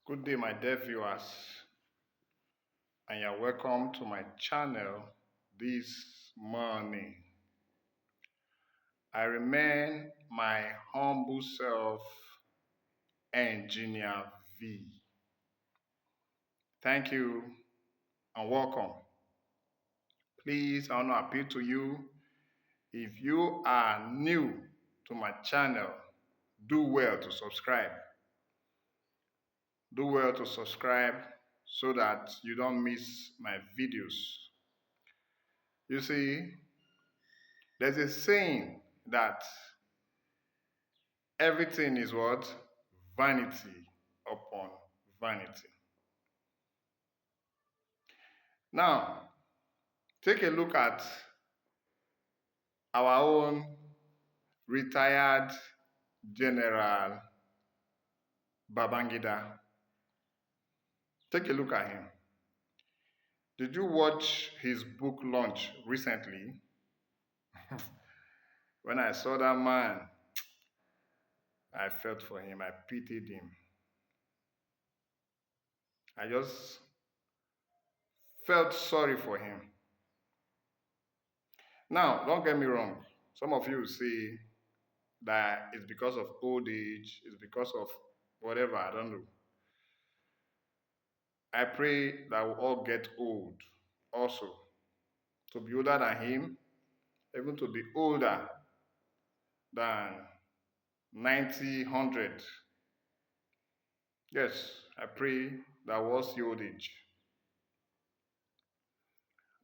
Good day, my dear viewers, and you're welcome to my channel this morning. I remain my humble self, Engineer V. Thank you and welcome. Please, I want to appeal to you. If you are new to my channel, do well to subscribe. Do well to subscribe so that you don't miss my videos. You see, there's a saying that everything is what? Vanity upon vanity. Now, take a look at our own retired General Babangida. Take a look at him. Did you watch his book launch recently? When I saw that man, I felt for him. I pitied him. I just felt sorry for him. Now, don't get me wrong. Some of you say that it's because of old age, it's because of whatever, I don't know. I pray that we all get old also, to be older than him, even to be older than 90, 100. Yes, I pray that was the old age.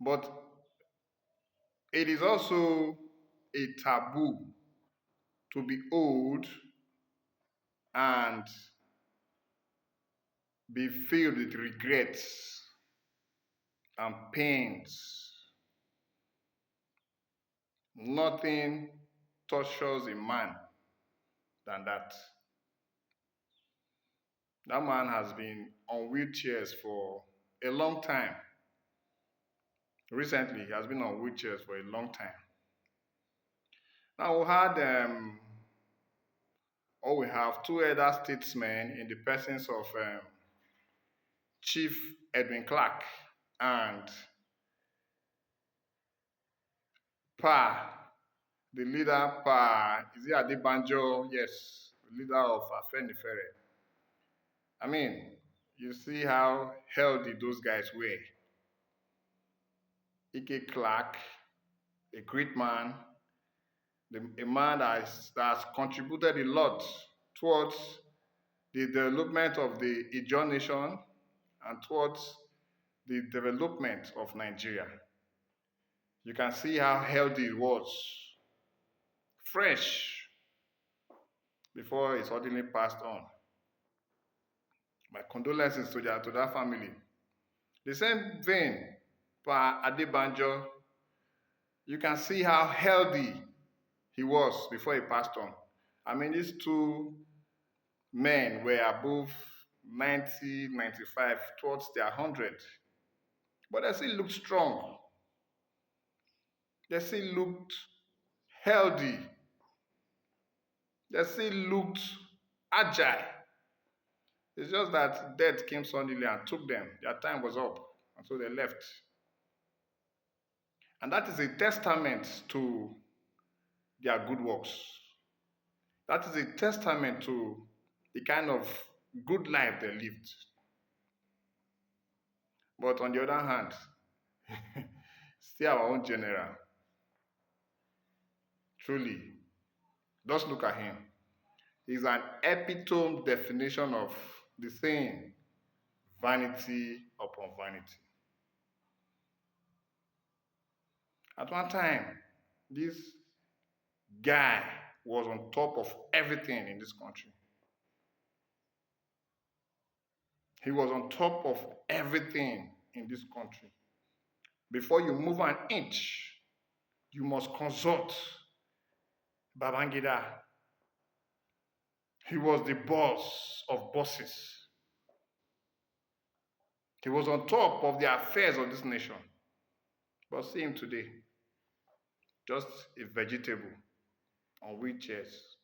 But it is also a taboo to be old and be filled with regrets and pains. Nothing tortures a man than that. That man has been on wheelchairs for a long time. Recently, he has been on wheelchairs for a long time. Now, we have two elder statesmen in the persons of Chief Edwin Clark and the leader is it Adebanjo? Yes, the leader of Afenifere. I mean, you see how healthy those guys were. Ike Clark, a great man, a man that has contributed a lot towards the development of the Ijaw nation and towards the development of Nigeria. You can see how healthy it was, fresh, before he suddenly passed on. My condolences to that family. The same vein, Pa Adebanjo, you can see how healthy he was before he passed on. I mean, these two men were above 90, 95, towards their 100. But they still looked strong. They still looked healthy. They still looked agile. It's just that death came suddenly and took them. Their time was up, and so they left. And that is a testament to their good works. That is a testament to the kind of good life they lived. But on the other hand, still our own general, truly, just look at him. He's an epitome definition of the saying, vanity upon vanity. At one time, this guy was on top of everything in this country. He was on top of everything in this country. Before you move an inch, you must consult Babangida. He was the boss of bosses. He was on top of the affairs of this nation. But see him today, just a vegetable on wheelchairs,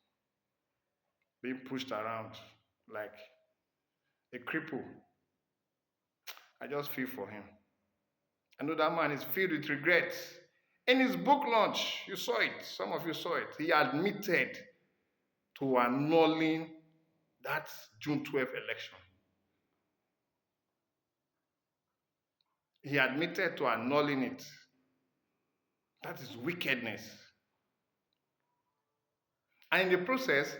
being pushed around like a cripple. I just feel for him. I know that man is filled with regrets. In his book launch, you saw it, some of you saw it, he admitted to annulling that June 12th election. He admitted to annulling it. That is wickedness. And in the process,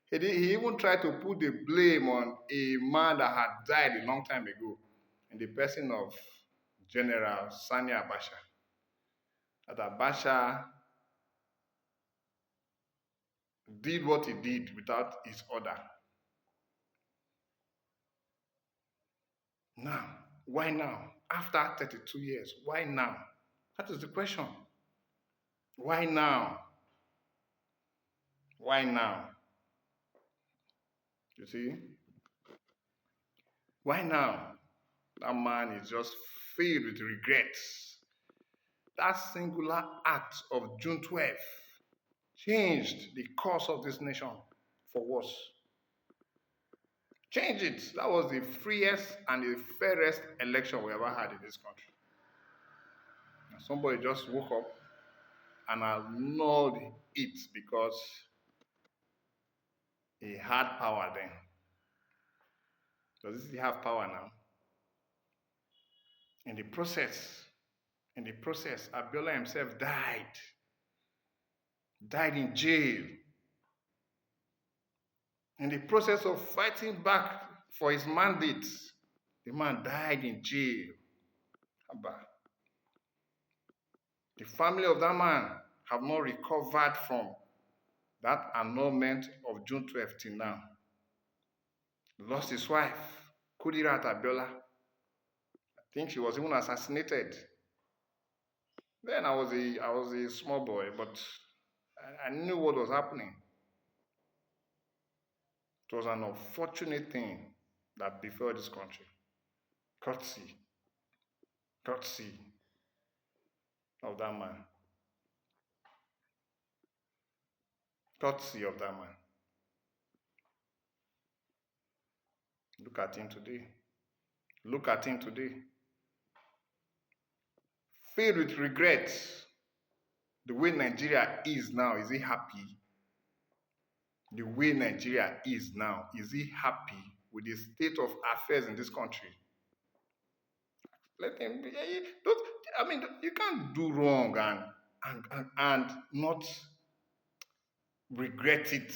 he even tried to put the blame on a man that had died a long time ago, in the person of General Sani Abacha. That Abacha did what he did without his order. Now, why now? After 32 years, why now? That is the question. Why now? Why now? You see? Why now? That man is just filled with regrets. That singular act of June 12th changed the course of this nation for worse. Change it. That was the freest and the fairest election we ever had in this country. And somebody just woke up and annulled it because he had power then. Does he have power now? In the process, Abiola himself died in jail. In the process of fighting back for his mandate, the man died in jail. The family of that man have not recovered from that annulment of June 12th till now. Lost his wife, Kudirat Abiola. I think she was even assassinated. Then I was a small boy, but I knew what was happening. It was an unfortunate thing that befell this country. Courtesy of that man. Courtesy of that man. Look at him today. Look at him today. Filled with regrets. The way Nigeria is now, is he happy? The way Nigeria is now, is he happy with the state of affairs in this country? Let him be. You can't do wrong and not regret it.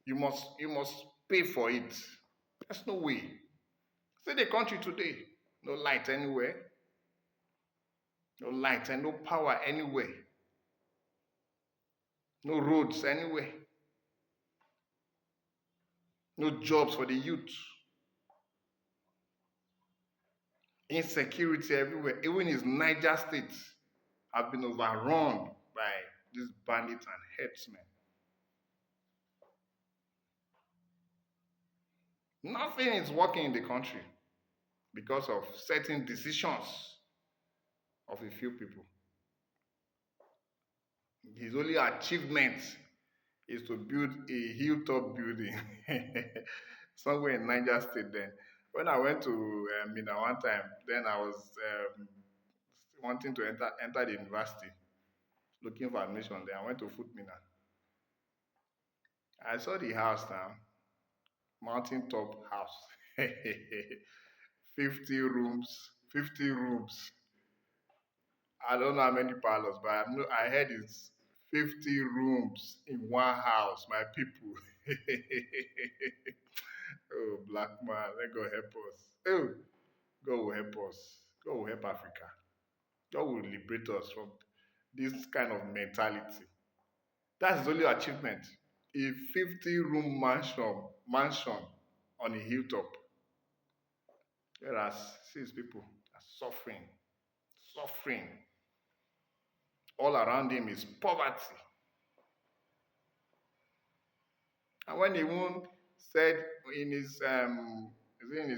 You must pay for it. There's no way. See the country today. No light anywhere. No light and no power anywhere. No roads anywhere. No jobs for the youth. Insecurity everywhere. Even his Niger State have been overrun by these bandits and headsmen. Nothing is working in the country because of certain decisions of a few people. His only achievement is to build a hilltop building somewhere in Niger State then. When I went to Mina one time, then I was wanting to enter the university, looking for admission there. I went to Foot Mina. I saw the house now, mountaintop house. 50 rooms, 50 rooms. I don't know how many parlors, but I heard it's 50 rooms in one house, my people. Oh, black man, let God help us. Oh, God will help us. God will help Africa. God will liberate us from this kind of mentality. That's his only achievement. A 50-room mansion on a hilltop. Whereas these people are suffering. All around him is poverty. And when he even said in his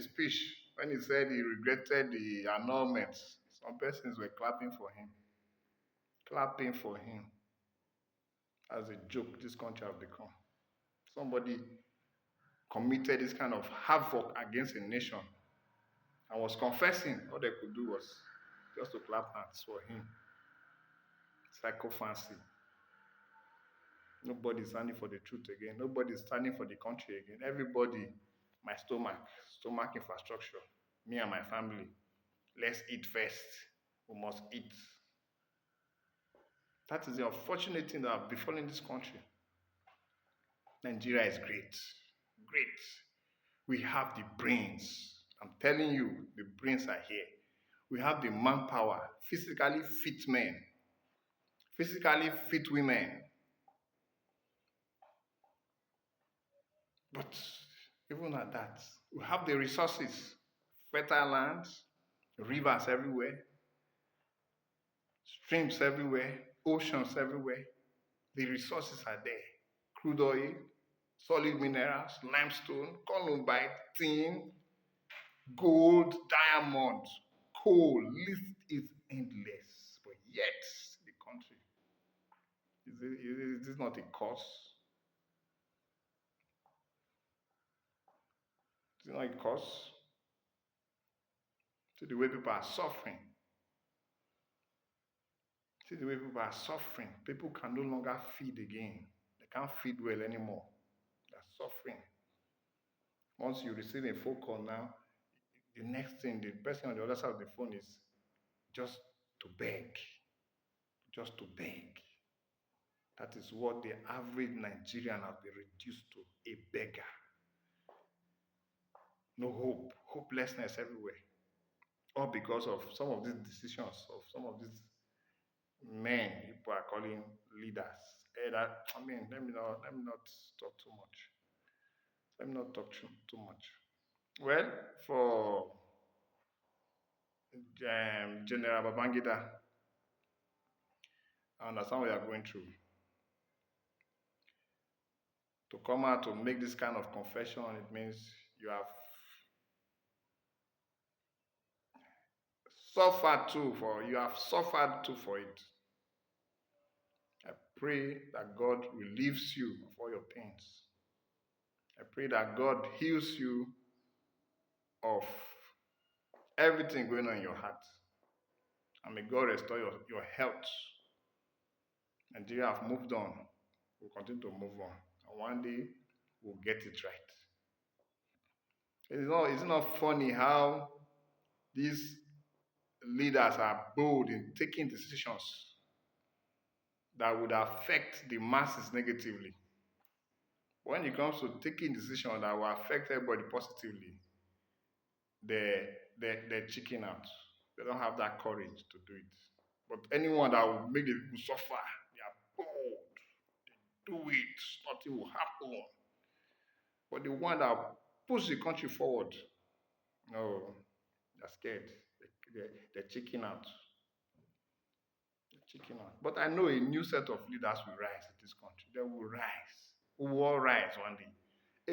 speech, when he said he regretted the annulment, some persons were clapping for him. Clapping for him. As a joke, this country has become. Somebody committed this kind of havoc against a nation and was confessing, all they could do was just to clap hands for him. Psychophancy. Nobody is standing for the truth again. Nobody is standing for the country again. Everybody, my stomach infrastructure, me and my family. Let's eat first. We must eat. That is the unfortunate thing that have befallen this country. Nigeria is great. Great. We have the brains. I'm telling you, the brains are here. We have the manpower, physically fit men, physically fit women. But even at that, we have the resources, fertile lands, rivers everywhere, streams everywhere, oceans everywhere. The resources are there. Crude oil, solid minerals, limestone, columbite, tin, gold, diamond, coal. List is endless. But yet, the country, is this not a cause? Is it not a cause? See the way people are suffering. See the way people are suffering. People can no longer feed again. They can't feed well anymore. They're suffering. Once you receive a phone call now, the next thing, the person on the other side of the phone is just to beg. Just to beg. That is what the average Nigerian has been reduced to, a beggar. No hope, hopelessness everywhere. All because of some of these decisions of some of these men people are calling leaders. Let me not talk too much. Let me not talk too much. Well, for General Babangida, I understand what you are going through. To come out to make this kind of confession, it means you have suffered too for it. I pray that God relieves you of all your pains. I pray that God heals you of everything going on in your heart. And may God restore your health. Nigeria have moved on. We'll continue to move on. And one day, we'll get it right. It's not funny how these leaders are bold in taking decisions that would affect the masses negatively. When it comes to taking decisions that will affect everybody positively, they're chicken out. They don't have that courage to do it. But anyone that will make the people suffer, they are bold. They do it. Nothing will happen. But the one that push the country forward, no, they're scared. They're chicken out. Chicken out. But I know a new set of leaders will rise in this country. They will rise. We will all rise one day.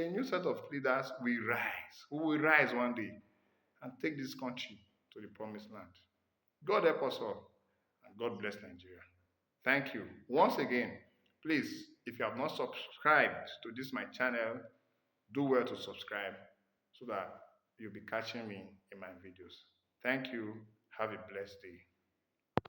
A new set of leaders will rise. We will rise one day and take this country to the promised land. God help us all, and God bless Nigeria. Thank you. Once again, please, if you have not subscribed to this my channel, do well to subscribe so that you'll be catching me in my videos. Thank you. Have a blessed day.